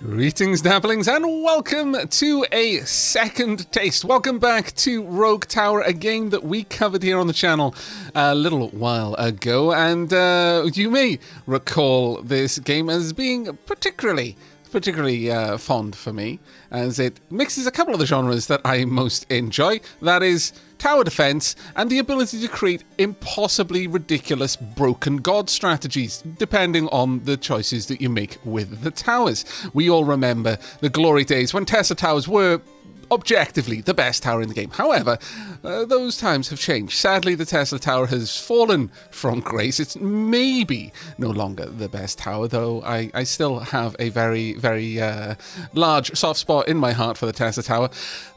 Greetings, Dapplings, and welcome to a second taste. Welcome back to Rogue Tower, a game that we covered here on the channel a little while ago, and you may recall this game as being particularly fond for me, as it mixes a couple of the genres that I most enjoy. That is tower defense and the ability to create impossibly ridiculous broken god strategies, depending on the choices that you make with the towers. We all remember the glory days when Tesla towers were objectively the best tower in the game. However, those times have changed. Sadly, the Tesla tower has fallen from grace. It's maybe no longer the best tower, though I still have a very large soft spot in my heart for the Tesla tower.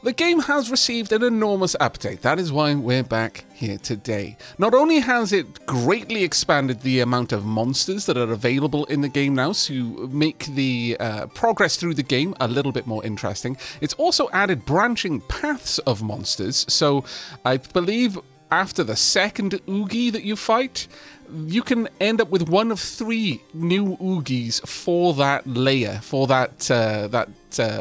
The game has received an enormous update. That is why we're back here today. Not only has it greatly expanded the amount of monsters that are available in the game now to make the progress through the game a little bit more interesting, it's also added branching paths of monsters. So I believe after the second Oogie that you fight, you can end up with one of 3 new Oogies for that layer, for that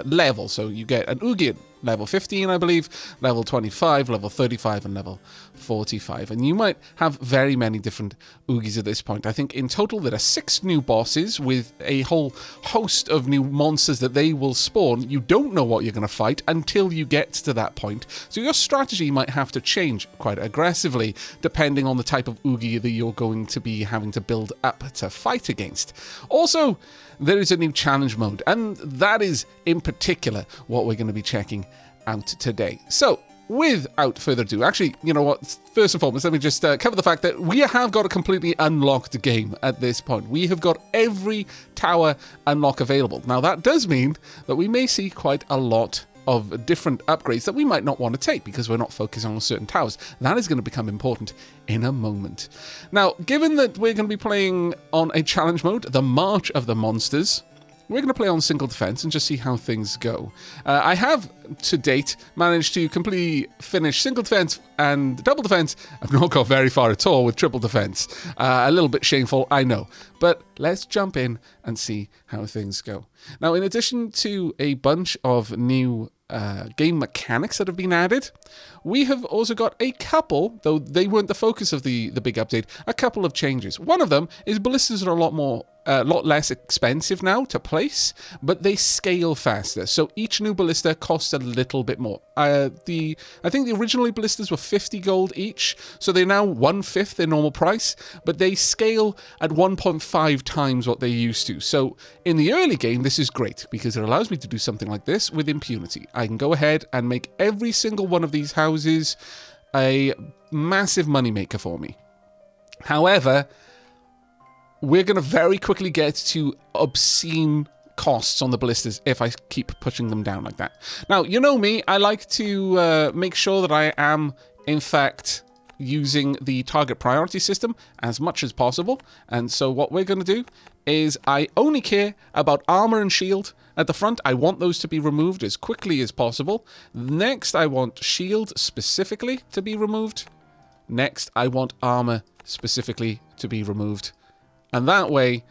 level. So you get an Oogie at level 15, I believe, level 25, level 35, and level 45. And you might have very many different Oogies at this point. I think in total there are 6 new bosses with a whole host of new monsters that they will spawn. You don't know what you're going to fight until you get to that point. So your strategy might have to change quite aggressively depending on the type of Oogie that you're going to be having to build up to fight against. Also, there is a new challenge mode, and that is in particular what we're going to be checking out today. So, without further ado, actually, you know what, first and foremost, let me just cover the fact that we have got a completely unlocked game at this point. We have got every tower unlock available. Now, that does mean that we may see quite a lot of different upgrades that we might not want to take because we're not focusing on certain towers. That is going to become important in a moment. Now, given that we're going to be playing on a challenge mode, the March of the Monsters, we're going to play on single defense and just see how things go. I have, to date, managed to completely finish single defense and double defense. I've not got very far at all with triple defense. A little bit shameful, I know. But let's jump in and see how things go. Now, in addition to a bunch of new game mechanics that have been added, we have also got a couple, though they weren't the focus of the big update, a couple of changes. One of them is ballistas are a lot less expensive now to place, but they scale faster. So each new ballista costs a little bit more. I think the originally ballistas were 50 gold each, so they're now 1/5 their normal price, but they scale at 1.5 times what they used to. So in the early game, this is great because it allows me to do something like this with impunity. I can go ahead and make every single one of these houses a massive moneymaker for me. However, we're going to very quickly get to obscene costs on the ballistas if I keep pushing them down like that. Now, you know me, I like to make sure that I am, in fact, using the target priority system as much as possible. And so what we're going to do is I only care about armor and shield at the front. I want those to be removed as quickly as possible. Next, I want shield specifically to be removed. Next, I want armor specifically to be removed. And that way,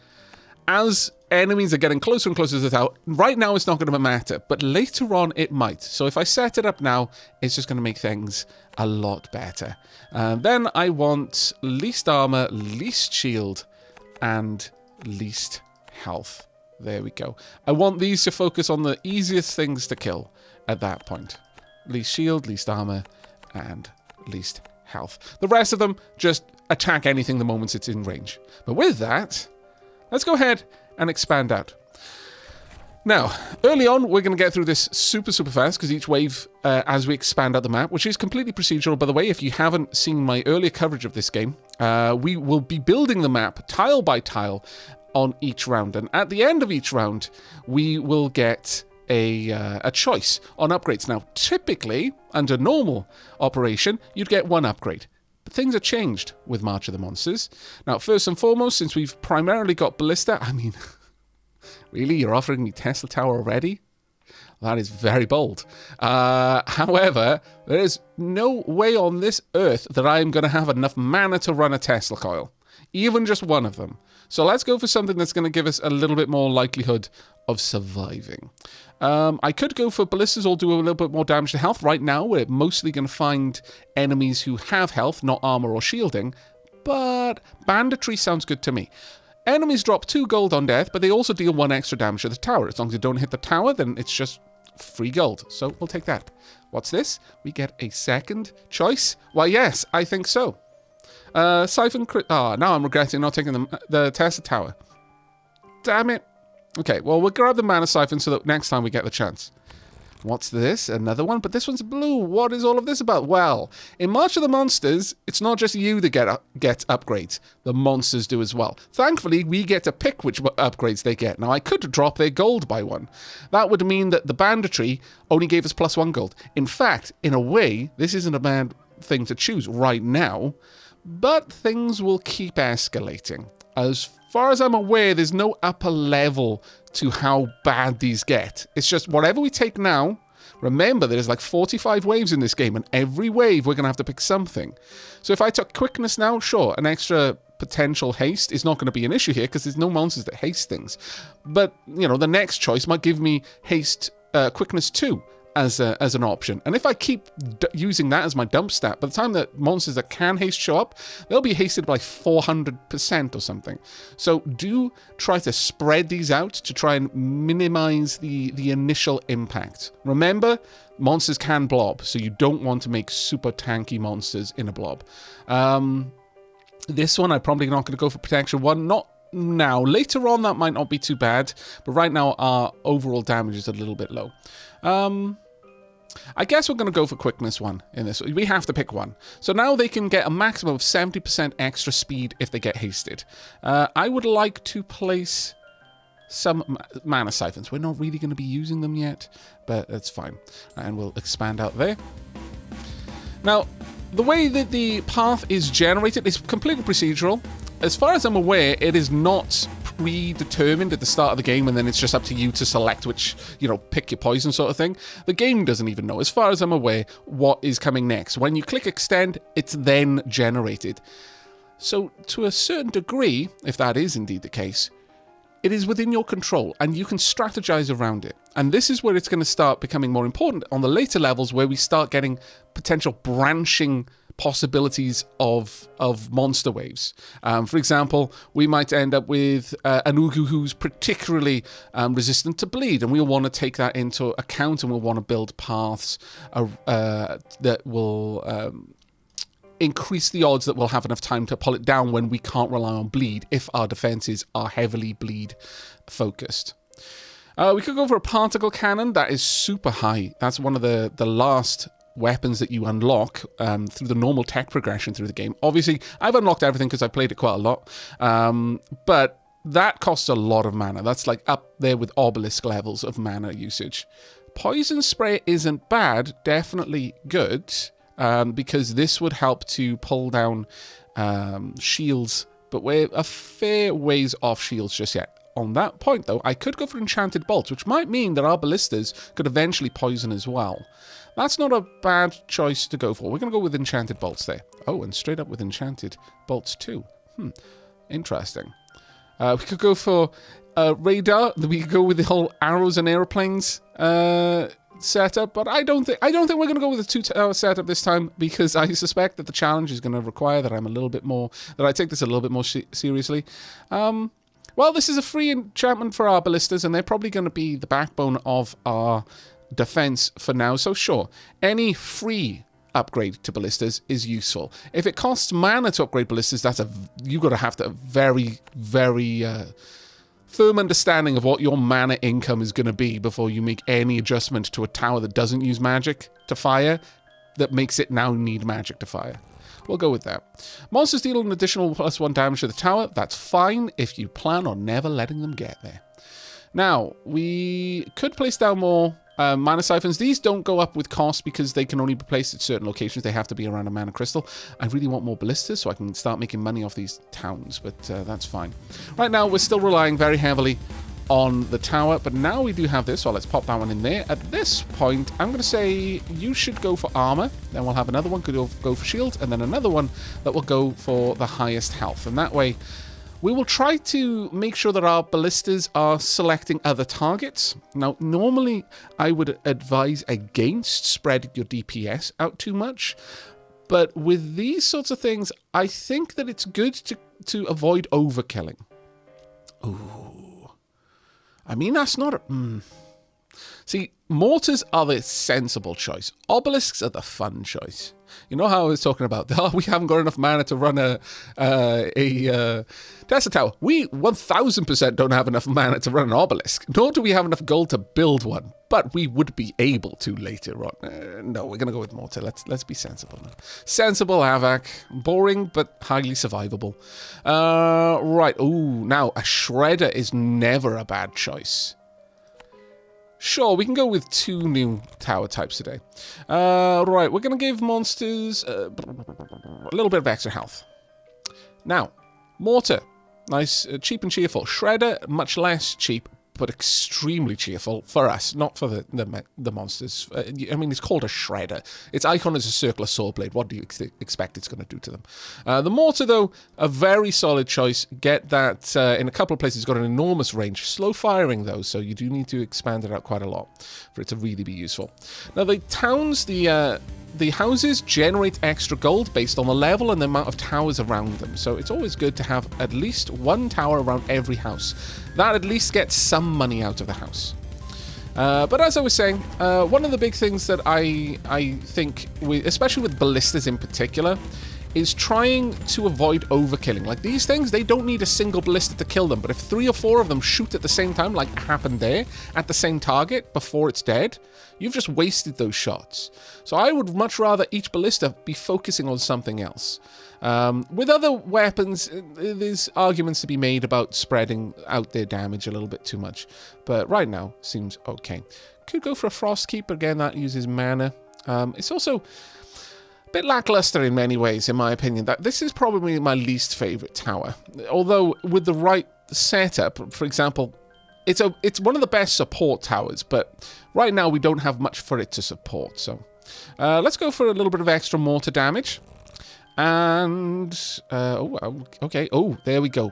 as enemies are getting closer and closer to the tower, right now it's not going to matter, but later on it might. So if I set it up now, it's just going to make things a lot better. Then I want least armor, least shield, and least health. There we go. I want these to focus on the easiest things to kill at that point. Least shield, least armor, and least health. The rest of them just attack anything the moment it's in range. But with that, let's go ahead and expand out. Now, early on, we're going to get through this super fast, because each wave, as we expand out the map, which is completely procedural, by the way, if you haven't seen my earlier coverage of this game, we will be building the map tile by tile on each round. And at the end of each round, we will get a choice on upgrades. Now, typically, under normal operation, you'd get 1 upgrade. But things have changed with March of the Monsters. Now, first and foremost, since we've primarily got Ballista, I mean, really, you're offering me Tesla Tower already? That is very bold. However, there is no way on this earth that I'm going to have enough mana to run a Tesla coil. Even just one of them. So let's go for something that's going to give us a little bit more likelihood of surviving. I could go for ballistas or do a little bit more damage to health. Right now, we're mostly going to find enemies who have health, not armor or shielding, but banditry sounds good to me. Enemies drop 2 gold on death, but they also deal 1 extra damage to the tower. As long as they don't hit the tower, then it's just free gold. So we'll take that. What's this? We get a second choice? Why, yes, I think so. Siphon crit... now I'm regretting not taking the Tesla tower. Damn it. Okay, well, we'll grab the mana siphon so that next time we get the chance. What's this? Another one? But this one's blue. What is all of this about? Well, in March of the Monsters, it's not just you that get upgrades. The monsters do as well. Thankfully, we get to pick which upgrades they get. Now, I could drop their gold by 1. That would mean that the banditry only gave us +1 gold. In fact, in a way, this isn't a bad thing to choose right now, but things will keep escalating. As far as I'm aware, there's no upper level to how bad these get. It's just whatever we take now. Remember, there's like 45 waves in this game, and every wave we're going to have to pick something. So if I took quickness now, sure, an extra potential haste is not going to be an issue here because there's no monsters that haste things. But, you know, the next choice might give me haste quickness 2. As an option. And if I keep using that as my dump stat, by the time that monsters that can haste show up, they'll be hasted by 400% or something. So do try to spread these out to try and minimize the initial impact. Remember, monsters can blob, so you don't want to make super tanky monsters in a blob. This one, I'm probably not going to go for protection 1. Not now. Later on, that might not be too bad, but right now, our overall damage is a little bit low. I guess we're going to go for quickness 1 in this. We have to pick 1. So now they can get a maximum of 70% extra speed if they get hasted. I would like to place some mana siphons. We're not really going to be using them yet, but that's fine. And we'll expand out there. Now, the way that the path is generated is completely procedural. As far as I'm aware, it is not predetermined at the start of the game, and then it's just up to you to select which, you know, pick your poison sort of thing. The game doesn't even know, as far as I'm aware, what is coming next. When you click extend, it's then generated. So to a certain degree, if that is indeed the case, it is within your control, and you can strategize around it. And this is where it's going to start becoming more important on the later levels, where we start getting potential branching possibilities of monster waves. For example, we might end up with an Ugu who's particularly resistant to bleed, and we'll want to take that into account, and we'll want to build paths that will increase the odds that we'll have enough time to pull it down when we can't rely on bleed if our defenses are heavily bleed focused. We could go for a particle cannon. That is super high. That's one of the last weapons that you unlock through the normal tech progression through the game. Obviously, I've unlocked everything because I played it quite a lot, but that costs a lot of mana. That's like up there with obelisk levels of mana usage. Poison spray isn't bad, definitely good, because this would help to pull down shields, but we're a fair ways off shields just yet. On that point, though, I could go for enchanted bolts, which might mean that our ballistas could eventually poison as well. That's not a bad choice to go for. We're going to go with enchanted bolts there. Oh, and straight up with enchanted bolts too. Interesting. We could go for radar. We could go with the whole arrows and airplanes setup, but I don't think we're going to go with the 2-tower setup this time, because I suspect that the challenge is going to require that I take this a little bit more seriously. Well, this is a free enchantment for our ballistas, and they're probably going to be the backbone of our defense for now. So sure, any free upgrade to ballistas is useful. If it costs mana to upgrade ballistas, you've got to have a very, very firm understanding of what your mana income is going to be before you make any adjustment to a tower that doesn't use magic to fire, that makes it now need magic to fire. We'll go with that. Monsters deal an additional +1 damage to the tower. That's fine if you plan on never letting them get there. Now, we could place down more mana siphons. These don't go up with cost because they can only be placed at certain locations. They have to be around a mana crystal. I really want more ballistas so I can start making money off these towns, but that's fine. Right now, we're still relying very heavily on the tower, but now we do have this, so let's pop that one in there. At this point, I'm going to say you should go for armor, then we'll have another one could go for shield, and then another one that will go for the highest health, and that way We will try to make sure that our ballistas are selecting other targets. Now, normally I would advise against spreading your DPS out too much, but with these sorts of things, I think that it's good to avoid overkilling. Ooh. I mean, that's not a... See, mortars are the sensible choice. Obelisks are the fun choice. You know how I was talking about, we haven't got enough mana to run a Tesla Tower. We 1000% don't have enough mana to run an obelisk, nor do we have enough gold to build one, but we would be able to later on. No, we're going to go with mortar. Let's be sensible now. Sensible Aavak. Boring, but highly survivable. Right. Ooh, now, a shredder is never a bad choice. Sure, we can go with 2 new tower types today. Right, we're going to give monsters a little bit of extra health. Now, mortar. Nice, cheap and cheerful. Shredder, much less cheap, but extremely cheerful for us, not for the monsters. I mean, it's called a shredder. Its icon is a circular saw blade. What do you expect it's going to do to them? The mortar, though, a very solid choice. Get that in a couple of places. It's got an enormous range. Slow firing, though, so you do need to expand it out quite a lot for it to really be useful. Now, the towns, the houses generate extra gold based on the level and the amount of towers around them. So it's always good to have at least 1 tower around every house. That at least gets some money out of the house. But as I was saying, one of the big things that I think, especially with ballistas in particular, is trying to avoid overkilling. Like these things, they don't need a single ballista to kill them, but if 3 or 4 of them shoot at the same time, like happened there, at the same target before it's dead, you've just wasted those shots. So I would much rather each ballista be focusing on something else. With other weapons, there's arguments to be made about spreading out their damage a little bit too much, but right now seems okay. Could go for a Frost Keep, but again, that uses mana. It's also bit lackluster in many ways, in my opinion. That this is probably my least favorite tower. Although with the right setup, for example, it's one of the best support towers, but right now we don't have much for it to support. So let's go for a little bit of extra mortar damage. And okay. Oh, there we go.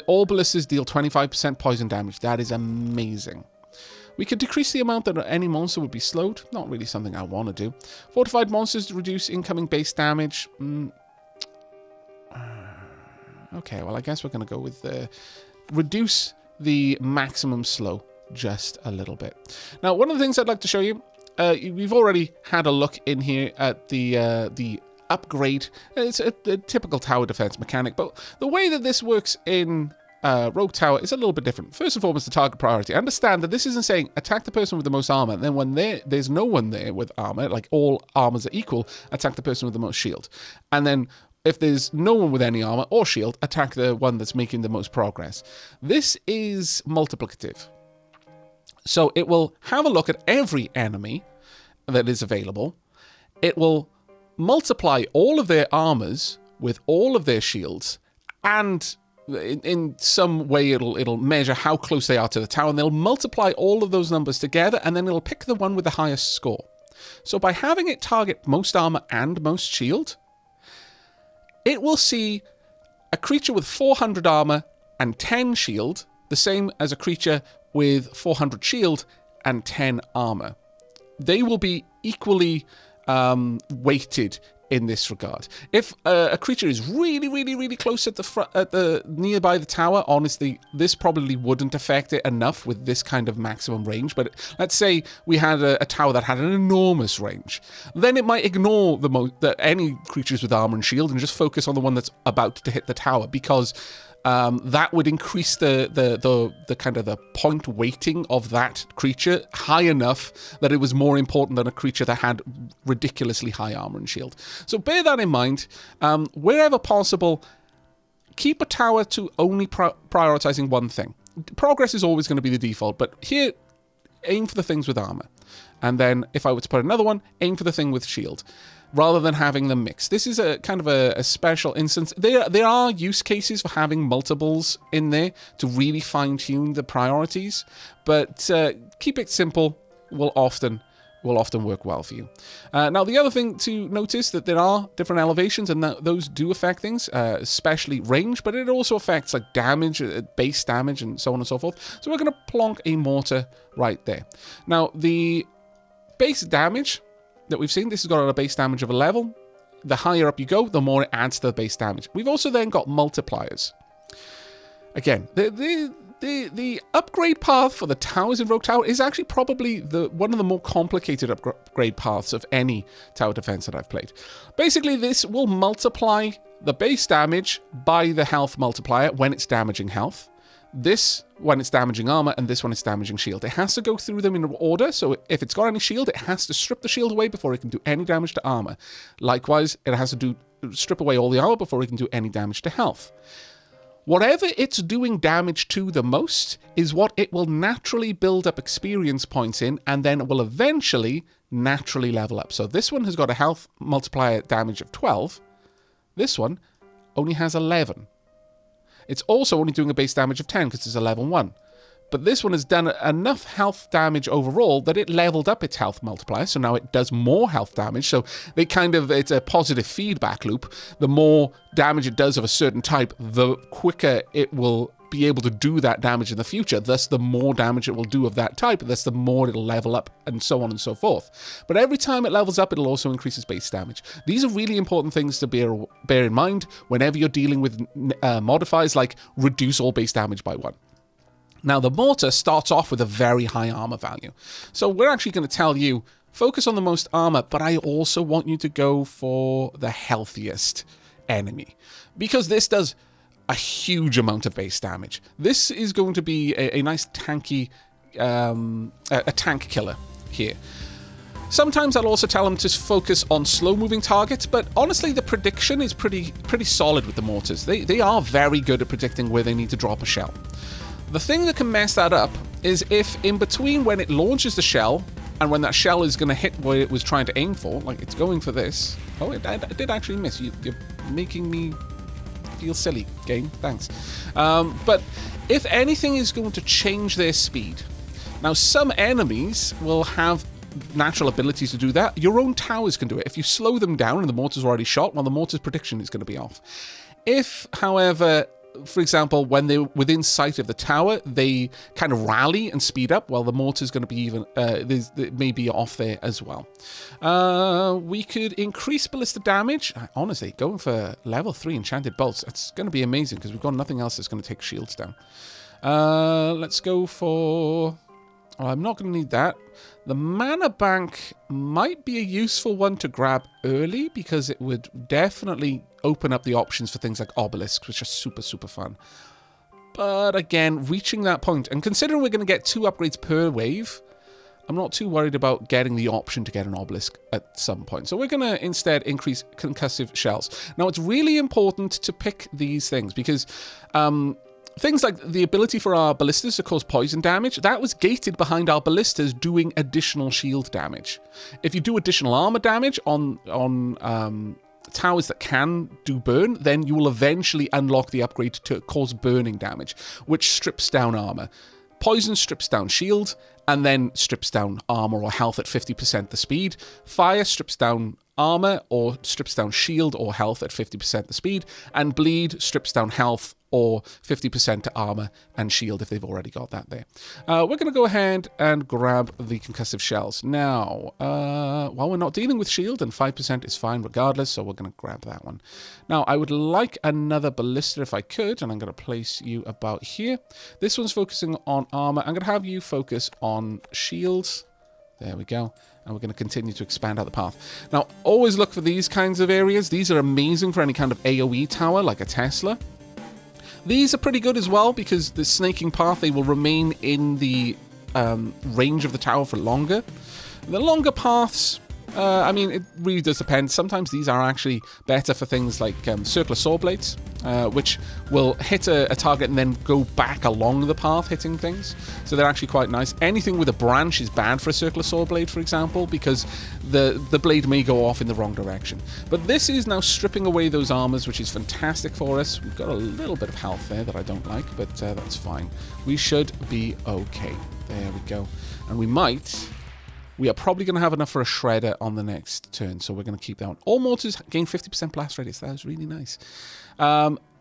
All ballistas deal 25% poison damage. That is amazing. We could decrease the amount that any monster would be slowed. Not really something I want to do. Fortified monsters reduce incoming base damage. Okay, well, I guess we're going to go with reduce the maximum slow just a little bit. Now, one of the things I'd like to show you, we've already had a look in here at the upgrade. It's a typical tower defense mechanic, but the way that this works in Rogue Tower is a little bit different. First and foremost, the target priority. Understand that this isn't saying attack the person with the most armor, and then when there's no one there with armor, like all armors are equal, attack the person with the most shield. And then if there's no one with any armor or shield, attack the one that's making the most progress. This is multiplicative. So it will have a look at every enemy that is available. It will multiply all of their armors with all of their shields, and in some way it'll measure how close they are to the tower, and they'll multiply all of those numbers together, and then it'll pick the one with the highest score. So by having it target most armor and most shield, it will see a creature with 400 armor and 10 shield, the same as a creature with 400 shield and 10 armor. They will be equally weighted in this regard. If a creature is really close at the nearby the tower, honestly, this probably wouldn't affect it enough with this kind of maximum range. But let's say we had a tower that had an enormous range, then it might ignore any creatures with armor and shield and just focus on the one that's about to hit the tower, because that would increase the kind of the point weighting of that creature high enough that it was more important than a creature that had ridiculously high armor and shield. So bear that in mind. Wherever possible, keep a tower to only prioritizing one thing. Progress is always going to be the default, but here, aim for the things with armor. And then if I were to put another one, aim for the thing with shield, rather than having them mixed. This is a kind of a special instance. There are use cases for having multiples in there to really fine-tune the priorities, but keep it simple will often will often work well for you. Now, the other thing to notice that there are different elevations, and those do affect things, especially range, but it also affects like damage, base damage, and so on and so forth. So we're going to plonk a mortar right there. Now, the base damage that we've seen, this has got a base damage of a level. The higher up you go, the more it adds to the base damage. We've also then got multipliers. Again, the upgrade path for the towers in Rogue Tower is actually probably one of the more complicated upgrade paths of any tower defense that I've played. Basically, this will multiply the base damage by the health multiplier when it's damaging health. This when it's damaging armor, and this when it's damaging shield. It has to go through them in order, so if it's got any shield, it has to strip the shield away before it can do any damage to armor. Likewise, it has to strip away all the armor before it can do any damage to health. Whatever it's doing damage to the most is what it will naturally build up experience points in, and then it will eventually naturally level up. So this one has got a health multiplier damage of 12. This one only has 11. It's also only doing a base damage of 10 because it's a level 1. But this one has done enough health damage overall that it leveled up its health multiplier, so now it does more health damage. So it's a positive feedback loop. The more damage it does of a certain type, the quicker it will be able to do that damage in the future. Thus, the more damage it will do of that type, thus the more it'll level up, and so on and so forth. But every time it levels up, it'll also increase its base damage. These are really important things to bear in mind whenever you're dealing with modifiers like reduce all base damage by 1. Now, the mortar starts off with a very high armor value. So we're actually going to tell you, focus on the most armor, but I also want you to go for the healthiest enemy, because this does a huge amount of base damage. This is going to be a nice tanky, a tank killer here. Sometimes I'll also tell them to focus on slow-moving targets, but honestly, the prediction is pretty solid with the mortars. They are very good at predicting where they need to drop a shell. The thing that can mess that up is if in between when it launches the shell and when that shell is going to hit where it was trying to aim for, like it's going for this. Oh, it did actually miss. You're making me feel silly, game. Thanks. But if anything is going to change their speed. Now, some enemies will have natural abilities to do that. Your own towers can do it. If you slow them down and the mortar's already shot, well, the mortar's prediction is going to be off. If, however, for example, when they're within sight of the tower, they kind of rally and speed up, well, the mortar's going to be even, it may be off there as well. We could increase ballistic damage. Honestly, going for level 3 enchanted bolts, that's going to be amazing because we've got nothing else that's going to take shields down. Let's go for... Oh, I'm not going to need that. The mana bank might be a useful one to grab early because it would definitely open up the options for things like obelisks, which are super, super fun. But again, reaching that point, and considering we're going to get 2 upgrades per wave, I'm not too worried about getting the option to get an obelisk at some point. So we're going to instead increase concussive shells. Now, it's really important to pick these things because... things like the ability for our ballistas to cause poison damage, that was gated behind our ballistas doing additional shield damage. If you do additional armor damage on towers that can do burn, then you will eventually unlock the upgrade to cause burning damage, which strips down armor. Poison strips down shield, and then strips down armor or health at 50% the speed. Fire strips down armor or strips down shield or health at 50% the speed. And bleed strips down health or 50% to armor and shield if they've already got that there. We're going to go ahead and grab the concussive shells. Now, while we're not dealing with shield, and 5% is fine regardless, so we're going to grab that one. Now, I would like another ballista if I could, and I'm going to place you about here. This one's focusing on armor. I'm going to have you focus on shields. There we go. And we're going to continue to expand out the path. Now, always look for these kinds of areas. These are amazing for any kind of AoE tower, like a Tesla. These are pretty good as well, because the snaking path, they will remain in the range of the tower for longer. The longer paths, I mean, it really does depend. Sometimes these are actually better for things like circular saw blades, which will hit a target and then go back along the path, hitting things. So they're actually quite nice. Anything with a branch is bad for a circular saw blade, for example, because the blade may go off in the wrong direction. But this is now stripping away those armors, which is fantastic for us. We've got a little bit of health there that I don't like, but that's fine. We should be okay. There we go. And we might We are probably going to have enough for a shredder on the next turn, so we're going to keep that one. All mortars gain 50% blast radius. That is really nice.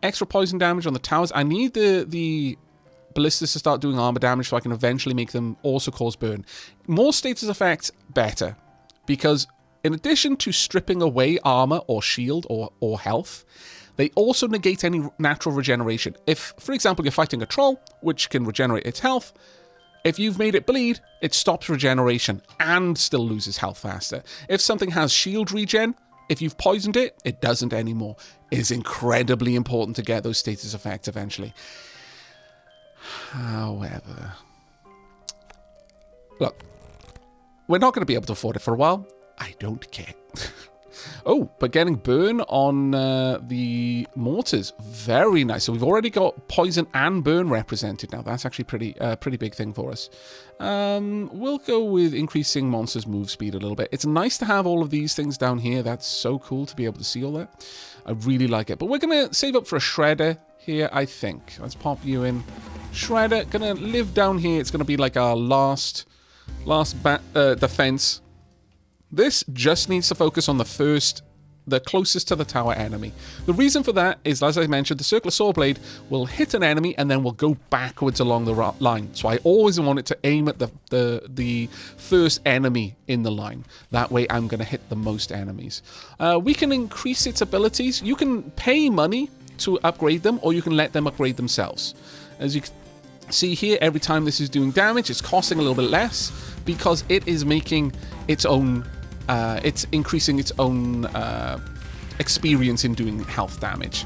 Extra poison damage on the towers. I need the ballistas to start doing armor damage so I can eventually make them also cause burn. More status effects, better. Because in addition to stripping away armor or shield or health, they also negate any natural regeneration. If, for example, you're fighting a troll, which can regenerate its health, if you've made it bleed, it stops regeneration and still loses health faster. If something has shield regen, if you've poisoned it, it doesn't anymore. It is incredibly important to get those status effects eventually. However, look, we're not going to be able to afford it for a while. I don't care. Oh, but getting burn on the mortars, very nice. So we've already got poison and burn represented now. That's actually pretty big thing for us. We'll go with increasing monsters' move speed a little bit. It's nice to have all of these things down here. That's so cool to be able to see all that. I really like it. But we're going to save up for a shredder here, I think. Let's pop you in. Shredder, going to live down here. It's going to be like our last defense. This just needs to focus on the closest to the tower enemy. The reason for that is, as I mentioned, the Circular Sword Blade will hit an enemy and then will go backwards along the line. So I always want it to aim at the first enemy in the line. That way I'm going to hit the most enemies. We can increase its abilities. You can pay money to upgrade them, or you can let them upgrade themselves. As you can see here, every time this is doing damage, it's costing a little bit less because it is making its own... it's increasing its own experience in doing health damage.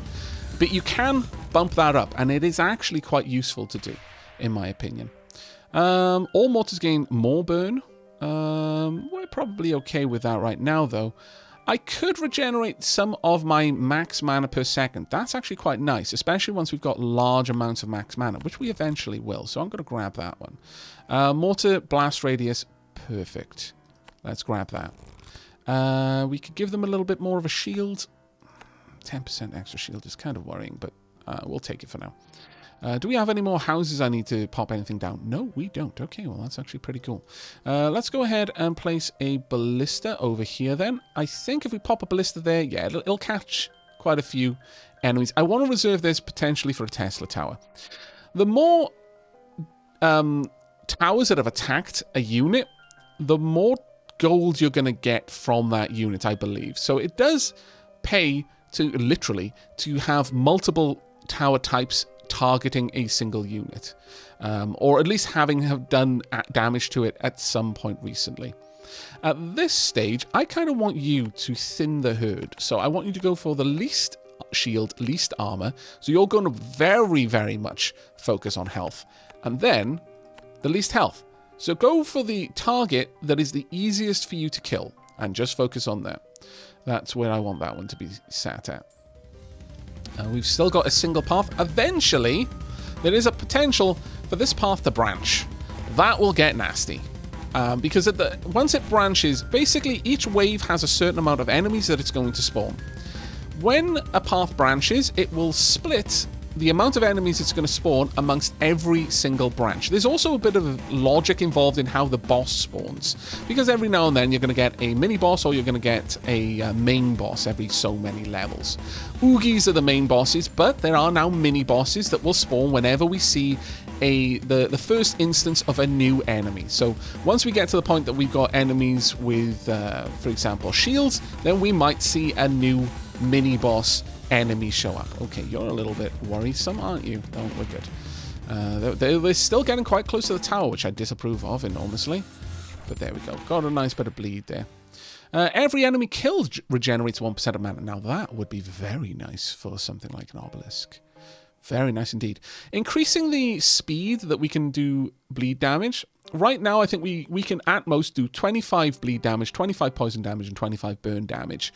But you can bump that up, and it is actually quite useful to do, in my opinion. All mortars gain more burn. We're probably okay with that right now, though. I could regenerate some of my max mana per second. That's actually quite nice, especially once we've got large amounts of max mana, which we eventually will. So I'm going to grab that one. Mortar blast radius, perfect. Let's grab that. We could give them a little bit more of a shield. 10% extra shield is kind of worrying, but we'll take it for now. Do we have any more houses I need to pop anything down? No, we don't. Okay, well, that's actually pretty cool. Let's go ahead and place a ballista over here then. I think if we pop a ballista there, yeah, it'll catch quite a few enemies. I want to reserve this potentially for a Tesla tower. The more towers that have attacked a unit, the more gold you're going to get from that unit, I believe. So it does pay to, literally, to have multiple tower types targeting a single unit, or at least have done damage to it at some point recently. At this stage, I kind of want you to thin the herd. So I want you to go for the least shield, least armor. So you're going to very, very much focus on health. And then the least health. So go for the target that is the easiest for you to kill and just focus on that. That's where I want that one to be sat at. We've still got a single path. Eventually, there is a potential for this path to branch. That will get nasty. Because once it branches, basically each wave has a certain amount of enemies that it's going to spawn. When a path branches, it will split the amount of enemies it's going to spawn amongst every single branch. There's also a bit of logic involved in how the boss spawns, because every now and then you're going to get a mini boss or you're going to get a main boss every so many levels. Oogies are the main bosses, but there are now mini bosses that will spawn whenever we see the first instance of a new enemy. So once we get to the point that we've got enemies with, for example, shields, then we might see a new mini boss enemy show up. Okay, you're a little bit worrisome, aren't you? Oh, we're good. They're still getting quite close to the tower, which I disapprove of enormously. But there we go. Got a nice bit of bleed there. Every enemy killed regenerates 1% of mana. Now that would be very nice for something like an obelisk. Very nice indeed. Increasing the speed that we can do bleed damage. Right now, I think we can at most do 25 bleed damage, 25 poison damage, and 25 burn damage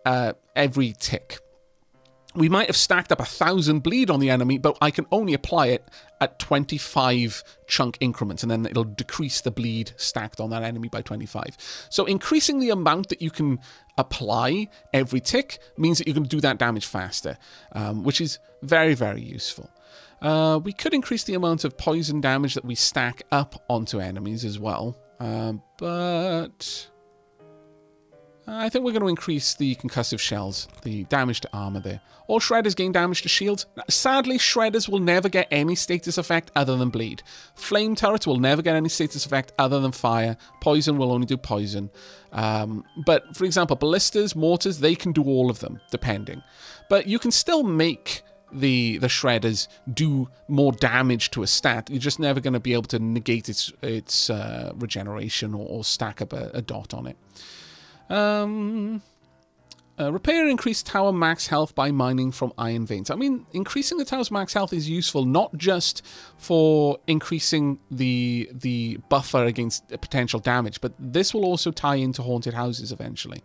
every tick. We might have stacked up 1,000 bleed on the enemy, but I can only apply it at 25 chunk increments, and then it'll decrease the bleed stacked on that enemy by 25. So increasing the amount that you can apply every tick means that you can do that damage faster, which is very, very useful. We could increase the amount of poison damage that we stack up onto enemies as well. But I think we're going to increase the concussive shells, the damage to armor there. All shredders gain damage to shields. Sadly, shredders will never get any status effect other than bleed. Flame turrets will never get any status effect other than fire. Poison will only do poison. But, for example, ballistas, mortars, they can do all of them, depending. But you can still make the shredders do more damage to a stat. You're just never going to be able to negate its regeneration or stack up a dot on it. Repair increased tower max health by mining from iron veins. I mean, increasing the tower's max health is useful not just for increasing the buffer against potential damage, but this will also tie into haunted houses eventually.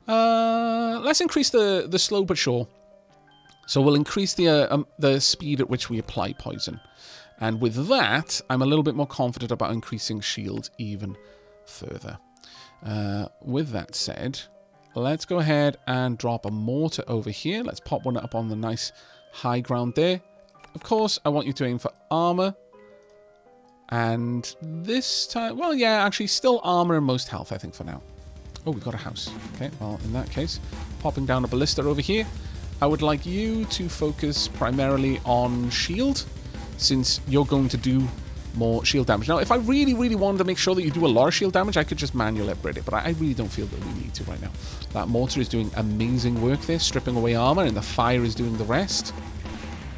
Let's increase the slow but sure. So we'll increase the speed at which we apply poison. And with that, I'm a little bit more confident about increasing shield even further. With that said, let's go ahead and drop a mortar over here. Let's pop one up on the nice high ground there. Of course, I want you to aim for armor. And this time, well, yeah, actually still armor and most health, I think, for now. Oh, we got a house. Okay, well, in that case, popping down a ballista over here. I would like you to focus primarily on shield, since you're going to do more shield damage. Now, if I really, really wanted to make sure that you do a lot of shield damage, I could just manually upgrade it, but I really don't feel that we need to right now. That mortar is doing amazing work there, stripping away armor, and the fire is doing the rest.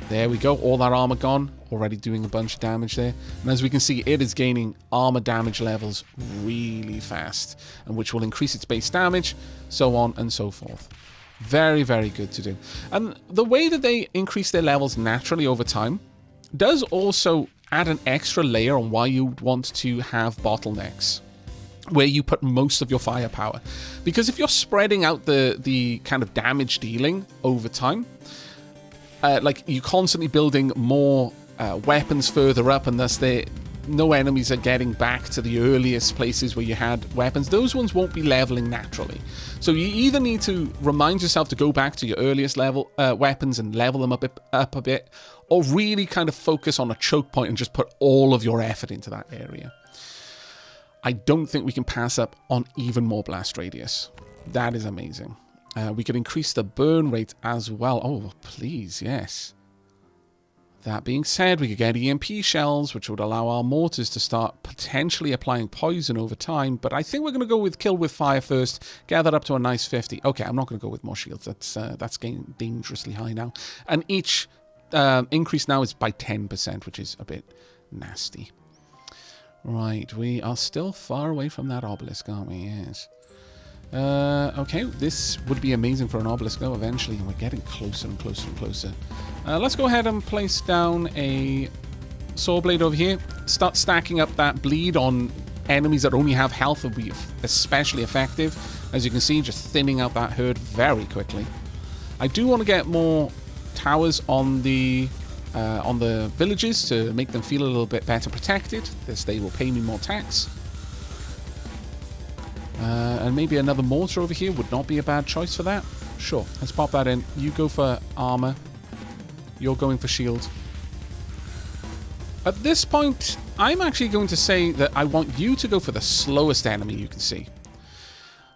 There we go, all that armor gone, already doing a bunch of damage there. And as we can see, it is gaining armor damage levels really fast, and which will increase its base damage, so on and so forth. Very, very good to do. And the way that they increase their levels naturally over time does also add an extra layer on why you want to have bottlenecks, where you put most of your firepower. Because if you're spreading out the kind of damage dealing over time, like you're constantly building more weapons further up, and thus no enemies are getting back to the earliest places where you had weapons, those ones won't be leveling naturally. So you either need to remind yourself to go back to your earliest level weapons and level them up a bit, or really kind of focus on a choke point and just put all of your effort into that area. I don't think we can pass up on even more blast radius. That is amazing. We could increase the burn rate as well. Oh, please, yes. That being said, we could get EMP shells, which would allow our mortars to start potentially applying poison over time. But I think we're going to go with kill with fire first, get that up to a nice 50. Okay, I'm not going to go with more shields. That's getting dangerously high now. And each increase now is by 10%, which is a bit nasty. Right, we are still far away from that obelisk, aren't we? Yes. Okay, this would be amazing for an obelisk though eventually, and we're getting closer and closer and closer. Let's go ahead and place down a saw blade over here. Start stacking up that bleed on enemies that only have health will be especially effective. As you can see, just thinning out that herd very quickly. I do want to get more towers on the villages to make them feel a little bit better protected. This they will pay me more tax. And maybe another mortar over here would not be a bad choice for that. Sure, let's pop that in. You go for armor. You're going for shield. At this point, I'm actually going to say that I want you to go for the slowest enemy you can see.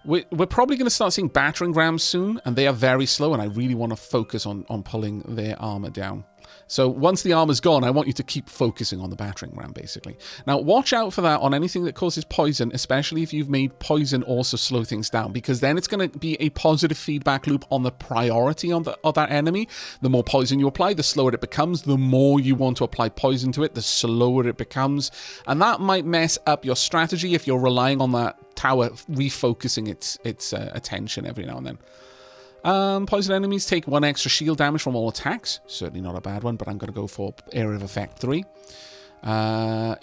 We're probably going to start seeing battering rams soon, and they are very slow, and I really want to focus on pulling their armor down. So once the armor's gone, I want you to keep focusing on the battering ram, basically. Now, watch out for that on anything that causes poison, especially if you've made poison also slow things down, because then it's going to be a positive feedback loop on the priority of that enemy. The more poison you apply, the slower it becomes. The more you want to apply poison to it, the slower it becomes. And that might mess up your strategy if you're relying on that tower refocusing its attention every now and then. Poison enemies take 1 extra shield damage from all attacks. Certainly not a bad one, but I'm going to go for Area of Effect 3.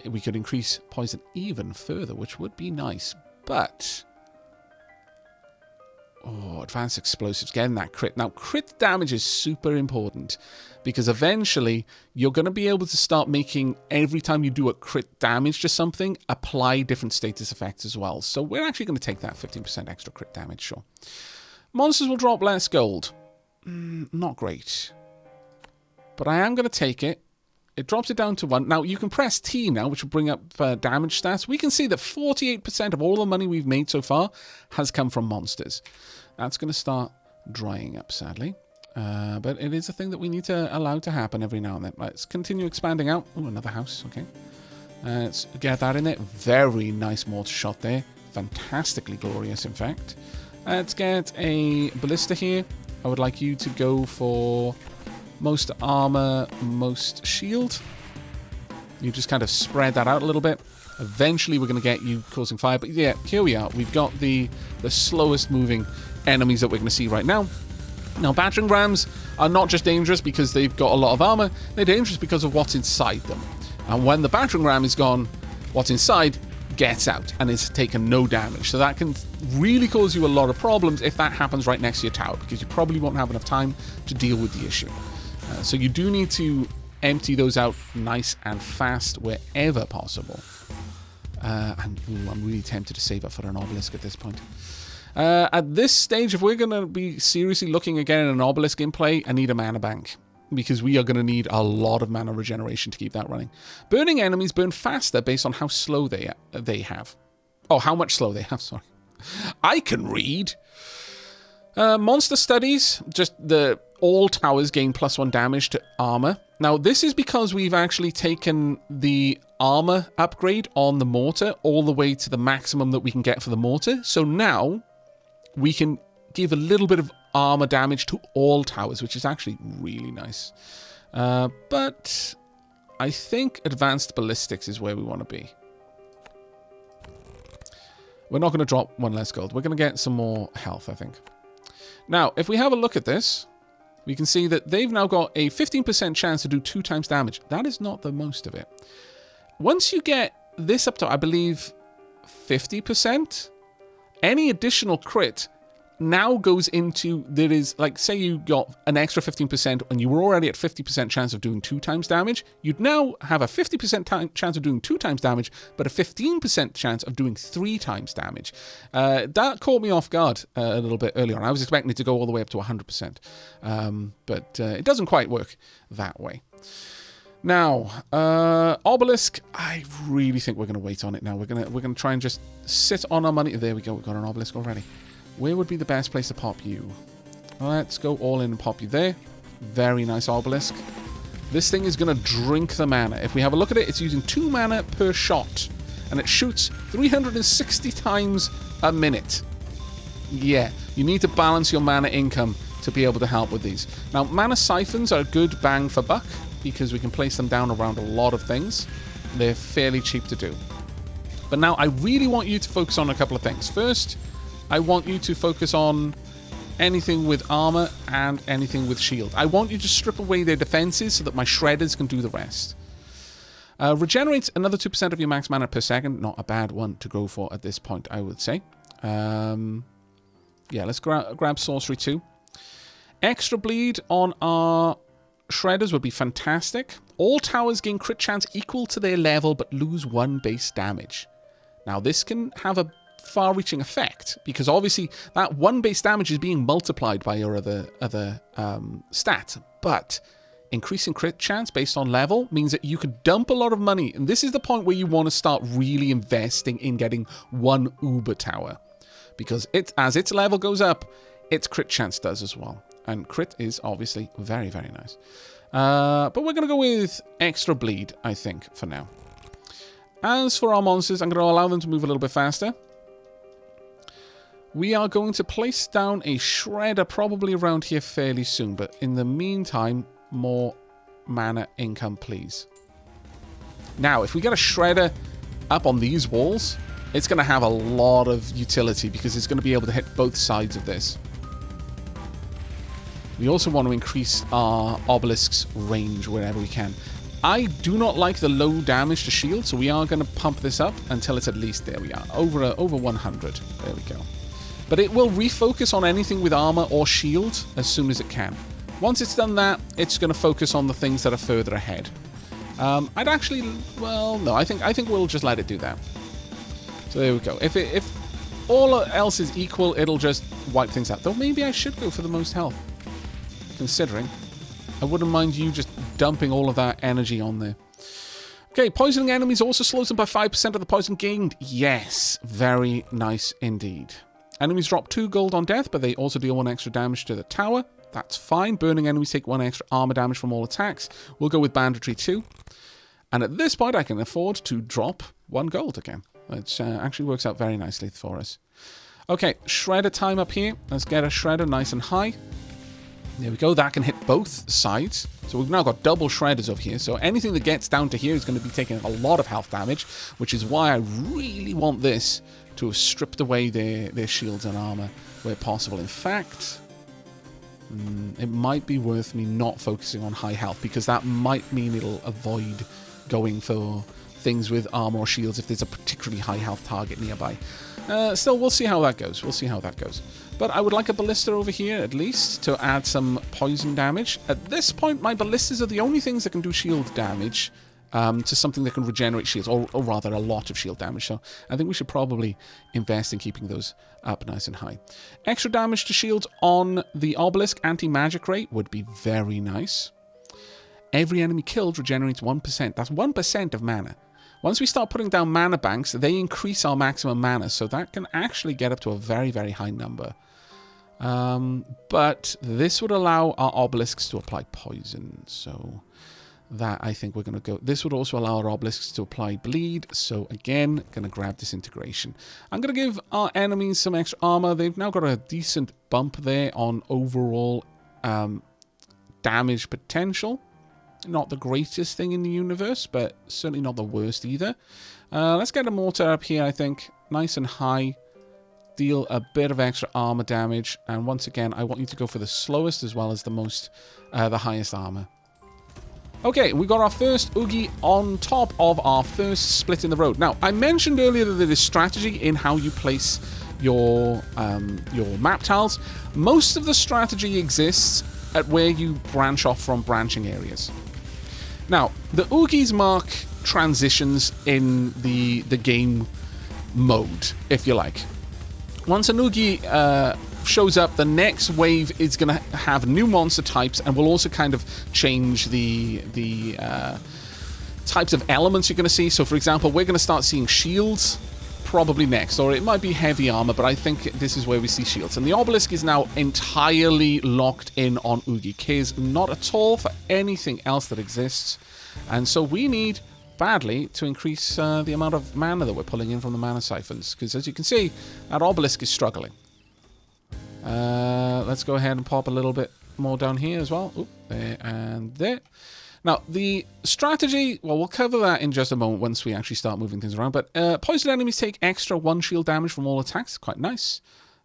We could increase poison even further, which would be nice, but... Oh, advanced explosives, getting that crit. Now, crit damage is super important, because eventually you're going to be able to start making, every time you do a crit damage to something, apply different status effects as well. So we're actually going to take that 15% extra crit damage, sure. Monsters will drop less gold. Not great. But I am going to take it. It drops it down to 1. Now, you can press T now, which will bring up damage stats. We can see that 48% of all the money we've made so far has come from monsters. That's going to start drying up, sadly. But it is a thing that we need to allow to happen every now and then. Let's continue expanding out. Oh, another house. Okay. Let's get that in there. Very nice mortar shot there. Fantastically glorious, in fact. Let's get a ballista here. I would like you to go for most armor, most shield. You just kind of spread that out a little bit. Eventually, we're going to get you causing fire. But yeah, here we are. We've got the slowest moving enemies that we're going to see right now. Now, battering rams are not just dangerous because they've got a lot of armor. They're dangerous because of what's inside them. And when the battering ram is gone, what's inside gets out and is taken no damage. So that can really cause you a lot of problems if that happens right next to your tower, because you probably won't have enough time to deal with the issue. So you do need to empty those out nice and fast wherever possible. And I'm really tempted to save up for an obelisk at this point. At this stage, if we're going to be seriously looking again at an obelisk in play, I need a mana bank, because we are going to need a lot of mana regeneration to keep that running. Burning enemies burn faster based on how slow they have. Oh, how much slow they have, sorry. I can read. Monster studies, just all towers gain +1 damage to armor. Now, this is because we've actually taken the armor upgrade on the mortar all the way to the maximum that we can get for the mortar. So now we can give a little bit of armor damage to all towers, which is actually really nice. But I think advanced ballistics is where we want to be. We're not going to drop 1 less gold. We're going to get some more health, I think. Now, if we have a look at this, we can see that they've now got a 15% chance to do 2 times damage. That is not the most of it. Once you get this up to, I believe, 50%, any additional crit now goes into, there is, like, say you got an extra 15% and you were already at 50% chance of doing 2 times damage, you'd now have a 50% chance of doing 2 times damage, but a 15% chance of doing 3 times damage. That caught me off guard a little bit earlier on. I was expecting it to go all the way up to 100%, but it doesn't quite work that way. Now, obelisk, I really think we're going to wait on it now. We're going to try and just sit on our money. There we go, we've got an obelisk already. Where would be the best place to pop you? Let's go all in and pop you there. Very nice obelisk. This thing is going to drink the mana. If we have a look at it, it's using 2 mana per shot. And it shoots 360 times a minute. Yeah, you need to balance your mana income to be able to help with these. Now, mana siphons are a good bang for buck, because we can place them down around a lot of things. They're fairly cheap to do. But now, I really want you to focus on a couple of things. First, I want you to focus on anything with armor and anything with shield. I want you to strip away their defenses so that my shredders can do the rest. Regenerates another 2% of your max mana per second. Not a bad one to go for at this point, I would say. Yeah, let's grab sorcery too. Extra bleed on our shredders would be fantastic. All towers gain crit chance equal to their level but lose 1 base damage. Now, this can have a far-reaching effect, because obviously that 1 base damage is being multiplied by your other stat, but increasing crit chance based on level means that you could dump a lot of money, and this is the point where you want to start really investing in getting 1 uber tower, because as its level goes up, its crit chance does as well, and crit is obviously very, very nice. But we're going to go with extra bleed, I think, for now. As for our monsters, I'm going to allow them to move a little bit faster. We are going to place down a shredder probably around here fairly soon, but in the meantime, more mana income, please. Now, if we get a shredder up on these walls, it's going to have a lot of utility because it's going to be able to hit both sides of this. We also want to increase our obelisk's range wherever we can. I do not like the low damage to shield, so we are going to pump this up until it's at least, there we are, over 100. There we go. But it will refocus on anything with armor or shield as soon as it can. Once it's done that, it's going to focus on the things that are further ahead. I'd actually, well, no, I think we'll just let it do that. So there we go. If all else is equal, it'll just wipe things out. Though maybe I should go for the most health. Considering, I wouldn't mind you just dumping all of that energy on there. Okay, poisoning enemies also slows them by 5% of the poison gained. Yes, very nice indeed. Enemies drop 2 gold on death, but they also deal 1 extra damage to the tower. That's fine. Burning enemies take 1 extra armor damage from all attacks. We'll go with banditry too. And at this point, I can afford to drop 1 gold again, which actually works out very nicely for us. Okay, shredder time up here. Let's get a shredder nice and high. There we go. That can hit both sides. So we've now got double shredders over here. So anything that gets down to here is going to be taking a lot of health damage, which is why I really want this to have stripped away their shields and armor where possible. In fact, it might be worth me not focusing on high health, because that might mean it'll avoid going for things with armor or shields if there's a particularly high health target nearby. Still, we'll see how that goes. We'll see how that goes. But I would like a ballista over here, at least, to add some poison damage. At this point, my ballistas are the only things that can do shield damage to something that can regenerate shields, or rather a lot of shield damage. So I think we should probably invest in keeping those up nice and high. Extra damage to shields on the obelisk anti-magic rate would be very nice. Every enemy killed regenerates 1%. That's 1% of mana. Once we start putting down mana banks, they increase our maximum mana, so that can actually get up to a very, very high number. But this would allow our obelisks to apply poison, so that I think we're going to go. This would also allow our obelisks to apply bleed, so again, going to grab disintegration. I'm going to give our enemies some extra armor. They've now got a decent bump there on overall damage potential. Not the greatest thing in the universe, but certainly not the worst either. Let's get a mortar up here, I think. Nice and high. Deal a bit of extra armor damage. And once again, I want you to go for the slowest as well as the highest armor. Okay, we got our first Oogie on top of our first split in the road. Now, I mentioned earlier that there is strategy in how you place your map tiles. Most of the strategy exists at where you branch off from branching areas. Now, the Oogies mark transitions in the game mode, if you like. Once an Oogie shows up, the next wave is going to have new monster types, and will also kind of change the types of elements you're going to see. So, for example, we're going to start seeing shields probably next, or it might be heavy armor, but I think this is where we see shields. And the obelisk is now entirely locked in on Oogie. Cares not at all for anything else that exists, and so we need badly to increase the amount of mana that we're pulling in from the mana siphons, because as you can see, that obelisk is struggling. Let's go ahead and pop a little bit more down here as well. Oop, there and there. Now, the strategy, well, we'll cover that in just a moment once we actually start moving things around. But poison enemies take extra 1 shield damage from all attacks. Quite nice.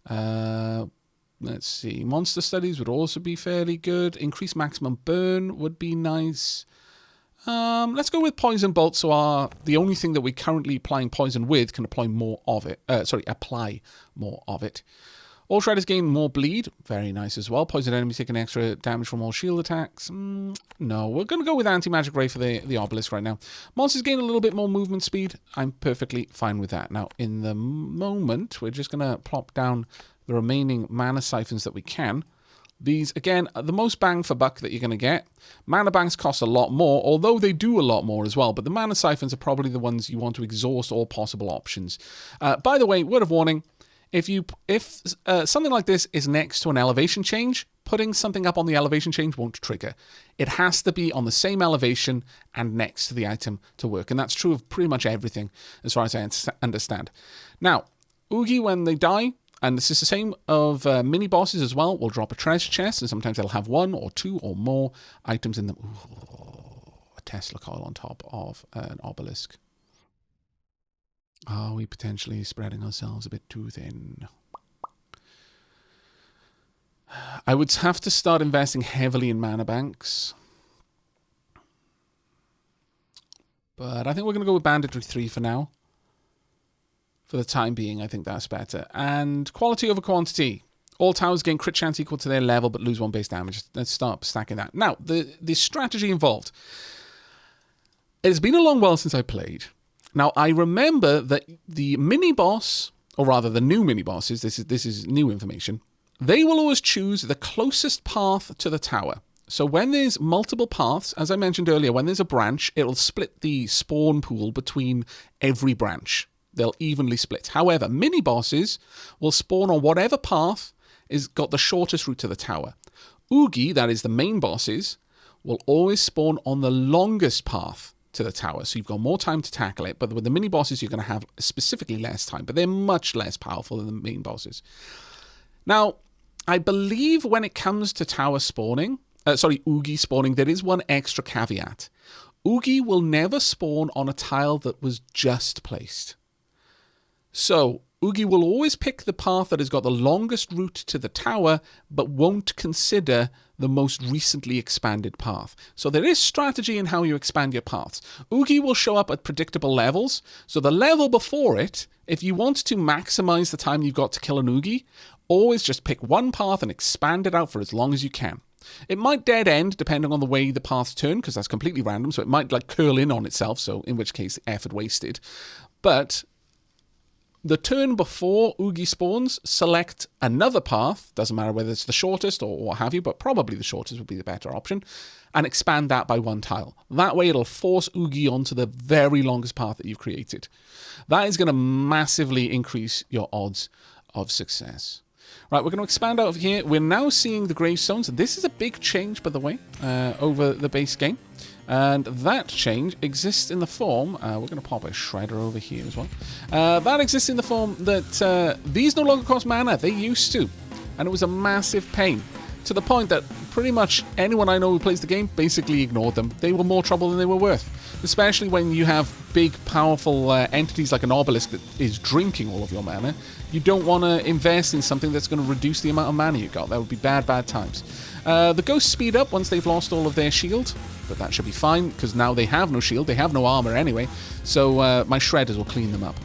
Let's see. Monster studies would also be fairly good. Increased maximum burn would be nice. Let's go with poison bolt, so the only thing that we're currently applying poison with can apply more of it. Apply more of it. All shredders gain more bleed. Very nice as well. Poison enemies taking extra damage from all shield attacks. No, we're going to go with anti-magic ray for the obelisk right now. Monsters gain a little bit more movement speed. I'm perfectly fine with that. Now, in the moment, we're just going to plop down the remaining mana siphons that we can. These, again, are the most bang for buck that you're going to get. Mana banks cost a lot more, although they do a lot more as well. But the mana siphons are probably the ones you want to exhaust all possible options. By the way, word of warning. If something like this is next to an elevation change, putting something up on the elevation change won't trigger. It has to be on the same elevation and next to the item to work. And that's true of pretty much everything, as far as I understand. Now, Oogie, when they die, and this is the same of mini-bosses as well, will drop a treasure chest, and sometimes they'll have 1 or 2 or more items in them. Ooh, a Tesla coil on top of an obelisk. Are we potentially spreading ourselves a bit too thin? I would have to start investing heavily in mana banks. But I think we're going to go with Banditry 3 for now. For the time being, I think that's better. And quality over quantity. All towers gain crit chance equal to their level, but lose 1 base damage. Let's start stacking that. Now, the strategy involved. It's been a long while since I played. Now, I remember that the mini-boss, or rather the new mini-bosses, this is new information, they will always choose the closest path to the tower. So when there's multiple paths, as I mentioned earlier, when there's a branch, it'll split the spawn pool between every branch. They'll evenly split. However, mini-bosses will spawn on whatever path is got the shortest route to the tower. Oogie, that is the main bosses, will always spawn on the longest path to the tower. So you've got more time to tackle it, but with the mini-bosses, you're going to have specifically less time, but they're much less powerful than the main bosses. Now, I believe when it comes to tower spawning, Oogie spawning, there is one extra caveat. Oogie will never spawn on a tile that was just placed. So, Oogie will always pick the path that has got the longest route to the tower, but won't consider the most recently expanded path. So there is strategy in how you expand your paths. Oogie will show up at predictable levels. So the level before it, if you want to maximize the time you've got to kill an Oogie, always just pick one path and expand it out for as long as you can. It might dead end depending on the way the paths turn, because that's completely random, so it might like curl in on itself, so in which case effort wasted. But the turn before Oogie spawns, select another path, doesn't matter whether it's the shortest or what have you, but probably the shortest would be the better option, and expand that by one tile. That way it'll force Oogie onto the very longest path that you've created. That is going to massively increase your odds of success. Right, we're going to expand out of here. We're now seeing the gravestones. This is a big change, by the way, over the base game. And that change exists in the form... we're going to pop a shredder over here as well. That exists in the form that these no longer cost mana. They used to. And it was a massive pain. To the point that pretty much anyone I know who plays the game basically ignored them. They were more trouble than they were worth. Especially when you have big, powerful entities like an obelisk that is drinking all of your mana. You don't want to invest in something that's going to reduce the amount of mana you've got. That would be bad, bad times. The ghosts speed up once they've lost all of their shield. But that should be fine, because now they have no shield. They have no armor anyway. So my shredders will clean them up.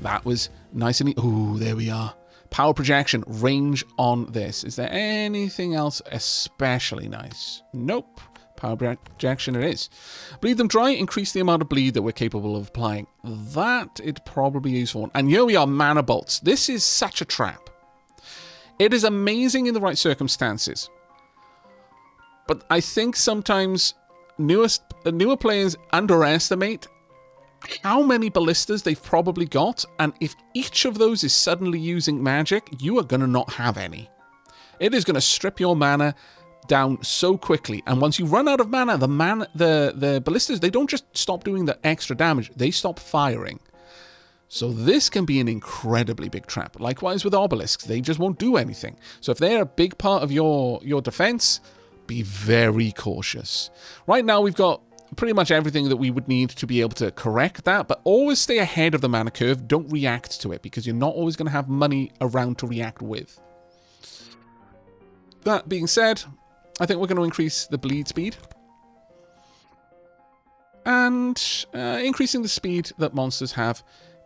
That was nice and... Ooh, there we are. Power projection, range on this. Is there anything else especially nice? Nope. Power projection it is. Bleed them dry, increase the amount of bleed that we're capable of applying. That it'd probably be useful. And here we are, mana bolts. This is such a trap. It is amazing in the right circumstances. But I think sometimes newer players underestimate how many ballistas they've probably got, and if each of those is suddenly using magic, you are going to not have any. It is going to strip your mana down so quickly, and once you run out of mana, the ballistas, they don't just stop doing the extra damage, they stop firing. So this can be an incredibly big trap. Likewise with obelisks, they just won't do anything. So if they're a big part of your defense, be very cautious. Right now we've got pretty much everything that we would need to be able to correct that, but always stay ahead of the mana curve. Don't react to it, because you're not always going to have money around to react with. That being said, I think we're going to increase the bleed speed. And increasing the speed that monsters have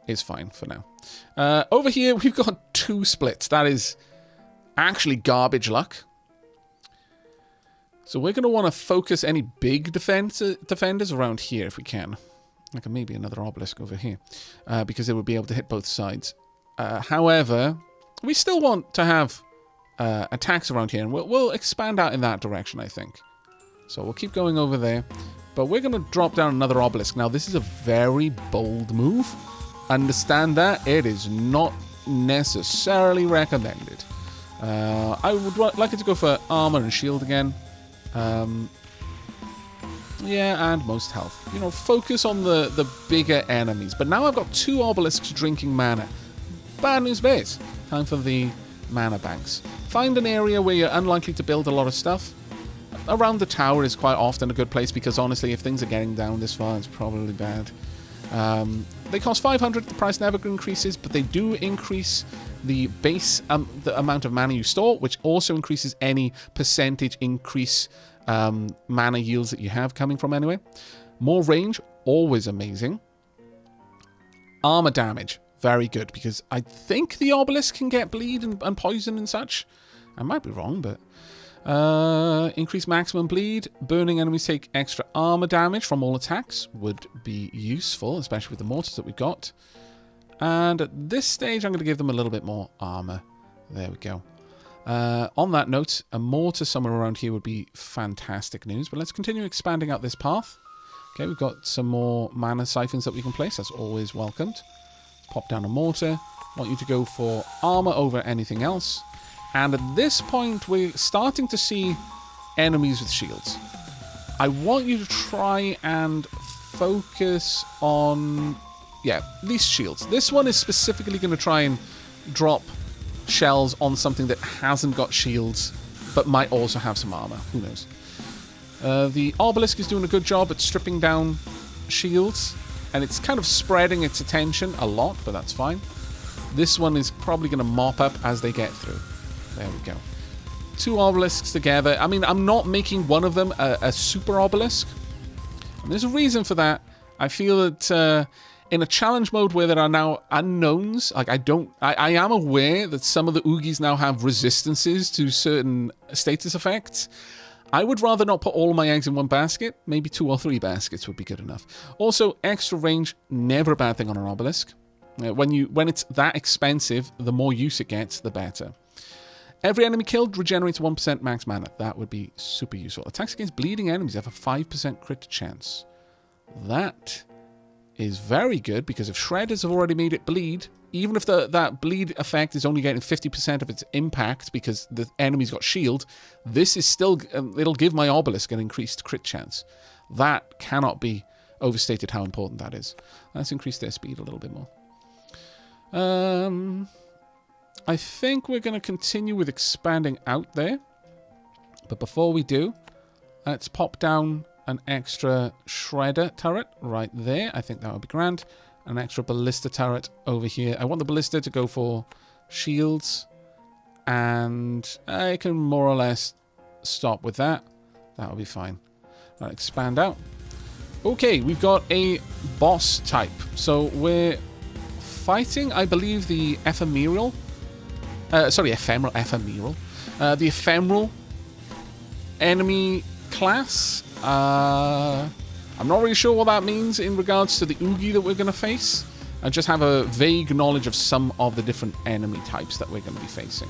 is fine for now. Over here, we've got 2 splits. That is actually garbage luck. So we're going to want to focus any big defenders around here if we can. Like maybe another obelisk over here. Because it would be able to hit both sides. However, we still want to have attacks around here. And we'll expand out in that direction, I think. So we'll keep going over there. But we're going to drop down another obelisk. Now, this is a very bold move. Understand that. It is not necessarily recommended. I would like it to go for armor and shield again. Yeah, and most health. You know, focus on the bigger enemies. But now I've got 2 obelisks drinking mana. Bad news bears. Time for the mana banks. Find an area where you're unlikely to build a lot of stuff. Around the tower is quite often a good place, because honestly, if things are getting down this far, it's probably bad. They cost 500, the price never increases, but they do increase the base, the amount of mana you store, which also increases any percentage increase mana yields that you have coming from anyway. More range, always amazing. Armor damage, very good, because I think the obelisk can get bleed and poison and such. I might be wrong, but... increase maximum bleed. Burning enemies take extra armor damage from all attacks would be useful, especially with the mortars that we've got. And at this stage, I'm going to give them a little bit more armor. There we go. On that note, a mortar somewhere around here would be fantastic news. But let's continue expanding out this path. Okay, we've got some more mana siphons that we can place. That's always welcomed. Let's pop down a mortar. I want you to go for armor over anything else. And at this point, we're starting to see enemies with shields. I want you to try and focus on, yeah, these shields. This one is specifically going to try and drop shells on something that hasn't got shields, but might also have some armor. Who knows? The obelisk is doing a good job at stripping down shields, and it's kind of spreading its attention a lot, but that's fine. This one is probably going to mop up as they get through. There we go. 2 obelisks together. I mean, I'm not making one of them a super obelisk. And there's a reason for that. I feel that in a challenge mode where there are now unknowns, like I am aware that some of the Oogies now have resistances to certain status effects. I would rather not put all of my eggs in one basket. Maybe 2 or 3 baskets would be good enough. Also, extra range, never a bad thing on an obelisk. When it's that expensive, the more use it gets, the better. Every enemy killed regenerates 1% max mana. That would be super useful. Attacks against bleeding enemies have a 5% crit chance. That is very good, because if shredders have already made it bleed, even if that bleed effect is only getting 50% of its impact because the enemy's got shield, this is still, it'll give my obelisk an increased crit chance. That cannot be overstated how important that is. Let's increase their speed a little bit more. I think we're going to continue with expanding out there. But before we do, let's pop down an extra shredder turret right there. I think that would be grand. An extra ballista turret over here. I want the ballista to go for shields. And I can more or less stop with that. That'll be fine. Right, expand out. Okay, we've got a boss type. So we're fighting, I believe, the ephemeral. Ephemeral. The ephemeral enemy class. I'm not really sure what that means in regards to the Oogie that we're going to face. I just have a vague knowledge of some of the different enemy types that we're going to be facing.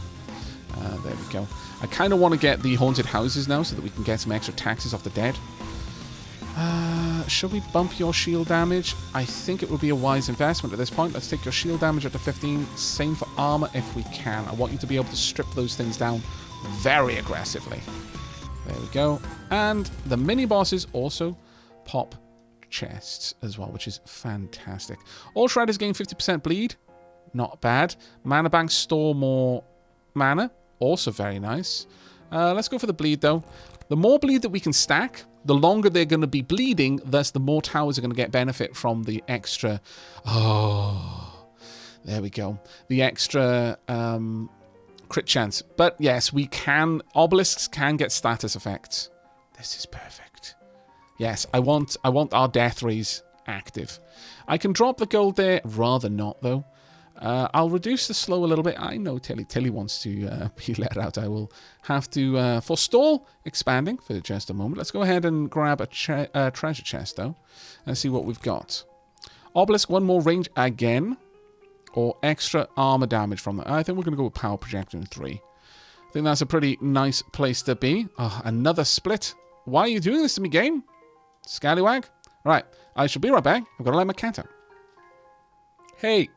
There we go. I kind of want to get the haunted houses now so that we can get some extra taxes off the dead. Should we bump your shield damage? I think it would be a wise investment at this point. Let's take your shield damage up to 15. Same for armor if we can. I want you to be able to strip those things down very aggressively. There we go. And the mini bosses also pop chests as well, which is fantastic. All shredders gain 50% bleed. Not bad. Mana banks store more mana. Also very nice. Let's go for the bleed though. The more bleed that we can stack, the longer they're going to be bleeding, thus the more towers are going to get benefit from the extra... Oh, there we go. The extra crit chance. But yes, we can... Obelisks can get status effects. This is perfect. Yes, I want our death rays active. I can drop the gold there. Rather not, though. I'll reduce the slow a little bit. I know Tilly wants to be let out. I will have to forestall expanding for just a moment. Let's go ahead and grab a treasure chest, though, and see what we've got. Obelisk, 1 more range again, or extra armor damage from that. I think we're going to go with power projector in 3. I think that's a pretty nice place to be. Oh, another split. Why are you doing this to me, game? Scallywag? Right, I shall be right back. I've got to let my cat out. Hey.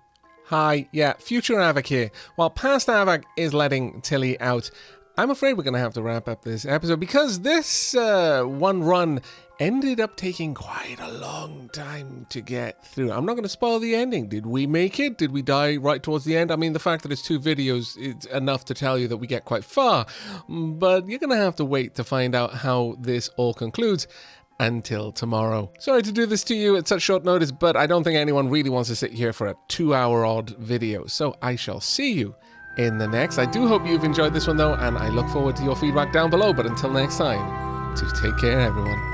Hi, yeah, future Aavak here. While past Aavak is letting Tilly out, I'm afraid we're going to have to wrap up this episode because this one run ended up taking quite a long time to get through. I'm not going to spoil the ending. Did we make it? Did we die right towards the end? I mean, the fact that it's 2 videos is enough to tell you that we get quite far, but you're going to have to wait to find out how this all concludes. Until tomorrow. Sorry to do this to you at such short notice, but I don't think anyone really wants to sit here for a 2-hour odd video. So I shall see you in the next. I do hope you've enjoyed this one though, and I look forward to your feedback down below. But until next time, do take care everyone.